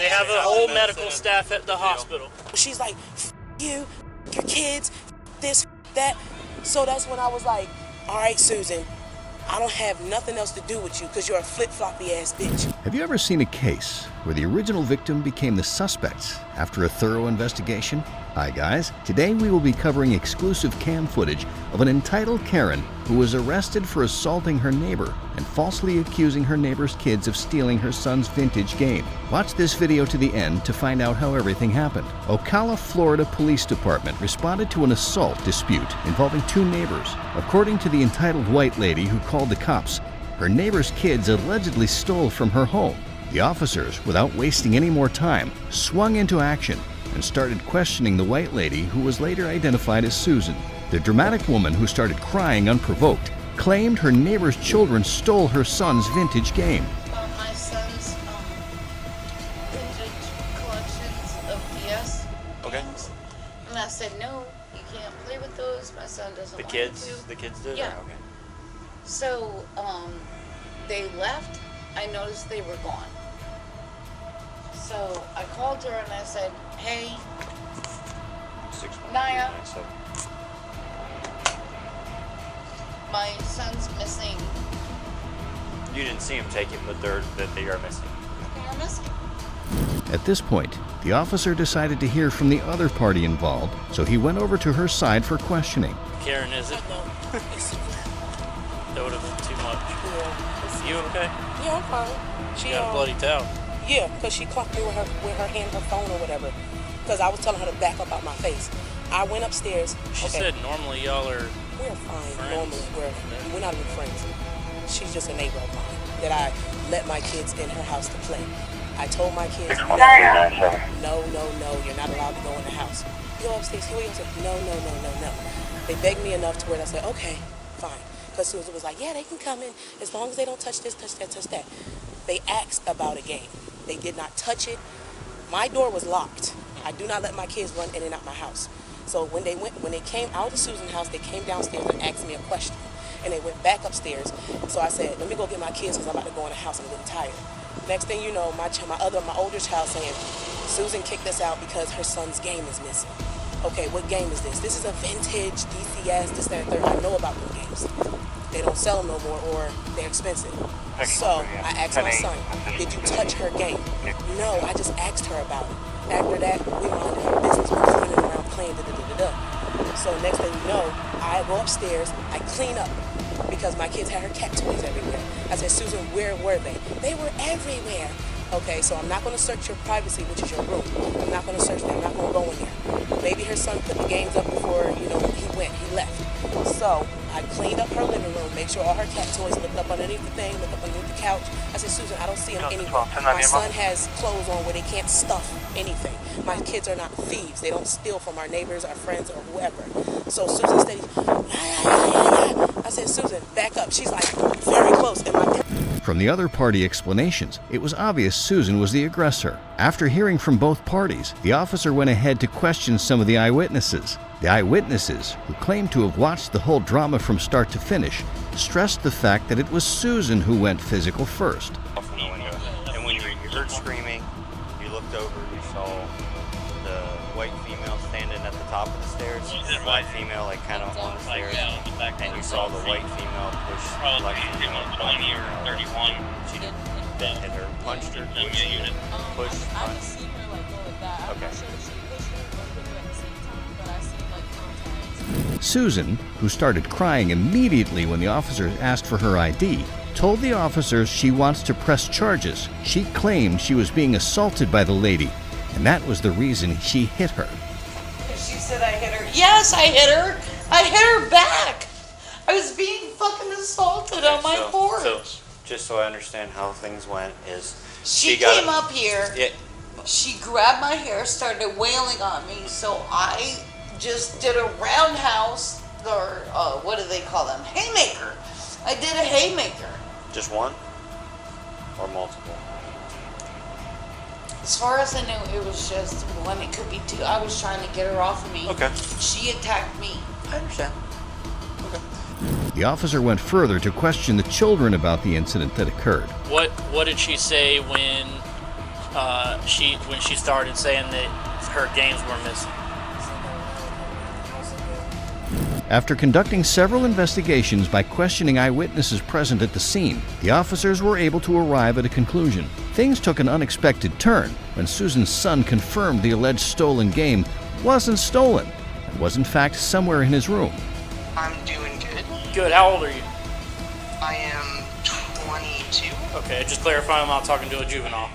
They have a whole medical staff at the hospital. She's like, you, your kids, this, that. So that's when I was like, all right, Susan, I don't have nothing else to do with you because you're a flip-floppy ass bitch. Have you ever seen a case where the original victim became the suspect after a thorough investigation? Hi guys, today we will be covering exclusive cam footage of an entitled Karen who was arrested for assaulting her neighbor and falsely accusing her neighbor's kids of stealing her son's vintage game. Watch this video to the end to find out how everything happened. Ocala, Florida Police Department responded to an assault dispute involving two neighbors. According to the entitled white lady who called the cops, her neighbor's kids allegedly stole from her home. The officers, without wasting any more time, swung into action and started questioning the white lady, who was later identified as Susan. The dramatic woman, who started crying unprovoked, claimed her neighbor's children stole her son's vintage game. My son's vintage collections of DS games. And I said, no, you can't play with those. My son doesn't want to. The kids did? Yeah. Okay. So they left. I noticed they were gone. So I called her and I said, hey, 6 months. Naya, my son's missing. You didn't see him take it, but they are missing. They are missing. At this point, the officer decided to hear from the other party involved, so he went over to her side for questioning. Karen, is it? That would have been too much. Yeah. You okay? Yeah, I'm fine. She got a bloody towel. Yeah, because she clocked me with her hand, her phone or whatever. Because I was telling her to back up out my face. I went upstairs. She said normally y'all are we're fine. friends. Normally we're not even friends. She's just a neighbor of mine that I let my kids in her house to play. I told my kids, no, you're not allowed to go in the house. You go upstairs, here we go. No. They begged me enough to where I said, okay, fine. Because Susan was like, yeah, they can come in as long as they don't touch this, touch that, touch that. They asked about a game. They did not touch it. My door was locked. I do not let my kids run in and out my house. So when they came out of Susan's house, they came downstairs and asked me a question. And they went back upstairs. So I said, let me go get my kids because I'm about to go in the house. I'm getting tired. Next thing you know, my older child saying, Susan kicked us out because her son's game is missing. Okay, what game is this? This is a vintage DCS, this, that, and third. I know about those games. They don't sell them no more, or they're expensive. So I asked my son, did you touch her game? No, I just asked her about it. After that, we minded our business. We was running around playing da-da-da-da-da. So next thing you know, I go upstairs, I clean up because my kids had her cat toys everywhere. I said, Susan, where were they? They were everywhere. Okay, so I'm not going to search your privacy, which is your room. I'm not going to search that. I'm not going to go in there. Maybe her son put the games up before, he left. So I cleaned up her living room, make sure all her cat toys looked up underneath the thing, looked up underneath the couch. I said, Susan, I don't see them anywhere. My son has clothes on where they can't stuff anything. My kids are not thieves. They don't steal from our neighbors, our friends, or whoever. So Susan steady, I said, Susan, back up. She's like, very close. And From the other party explanations, it was obvious Susan was the aggressor. After hearing from both parties, the officer went ahead to question some of the eyewitnesses. The eyewitnesses, who claimed to have watched the whole drama from start to finish, stressed the fact that it was Susan who went physical first. From the window. And when you heard screaming, you looked over, you saw the white female standing at the top of the stairs, the black female like kind of on the stairs, and you saw the white female push the black female up on her. She then hit her, punched her, pushed, punched. Okay. Susan, who started crying immediately when the officers asked for her ID, told the officers she wants to press charges. She claimed she was being assaulted by the lady, and that was the reason she hit her. She said I hit her. Yes, I hit her. I hit her back. I was being fucking assaulted on my porch. So, just so I understand how things went, is she came up here. Yeah. She grabbed my hair, started wailing on me, so I just did a roundhouse, or what do they call them? Haymaker. I did a haymaker. Just one? Or multiple? As far as I know, it was just one. It could be two. I was trying to get her off of me. Okay. She attacked me. I understand. Okay. The officer went further to question the children about the incident that occurred. What did she say when when she started saying that her games were missing. After conducting several investigations by questioning eyewitnesses present at the scene, the officers were able to arrive at a conclusion. Things took an unexpected turn when Susan's son confirmed the alleged stolen game wasn't stolen and was in fact somewhere in his room. I'm doing good. Good. How old are you? I am 22. Okay, just clarifying, I'm not talking to a juvenile.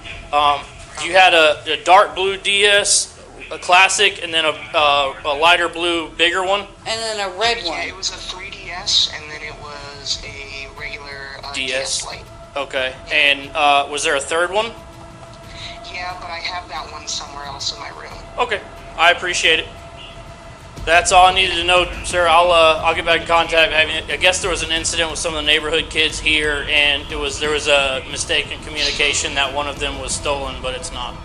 You had a dark blue DS, a classic, and then a lighter blue, bigger one? And then a red Yeah, one. it was a 3DS, and then it was a regular DS. DS Lite. Okay, and was there a third one? Yeah, but I have that one somewhere else in my room. Okay, I appreciate it. That's all I needed to know, sir. I'll get back in contact. I guess there was an incident with some of the neighborhood kids here, and there was a mistake in communication that one of them was stolen, but it's not.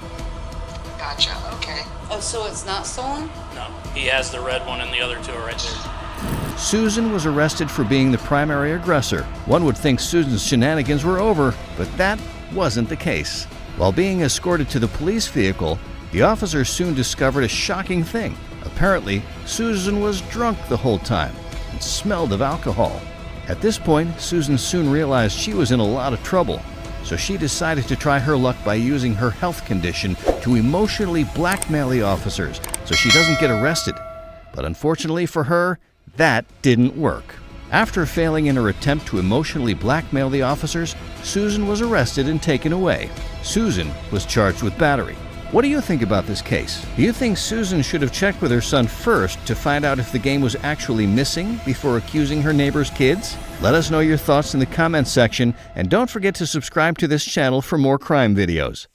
Gotcha, okay. Oh, so it's not stolen? No, he has the red one, and the other two are right there. Susan was arrested for being the primary aggressor. One would think Susan's shenanigans were over, but that wasn't the case. While being escorted to the police vehicle, the officers soon discovered a shocking thing. Apparently, Susan was drunk the whole time and smelled of alcohol. At this point, Susan soon realized she was in a lot of trouble, so she decided to try her luck by using her health condition to emotionally blackmail the officers so she doesn't get arrested. But unfortunately for her, that didn't work. After failing in her attempt to emotionally blackmail the officers, Susan was arrested and taken away. Susan was charged with battery. What do you think about this case? Do you think Susan should have checked with her son first to find out if the game was actually missing before accusing her neighbor's kids? Let us know your thoughts in the comments section, and don't forget to subscribe to this channel for more crime videos.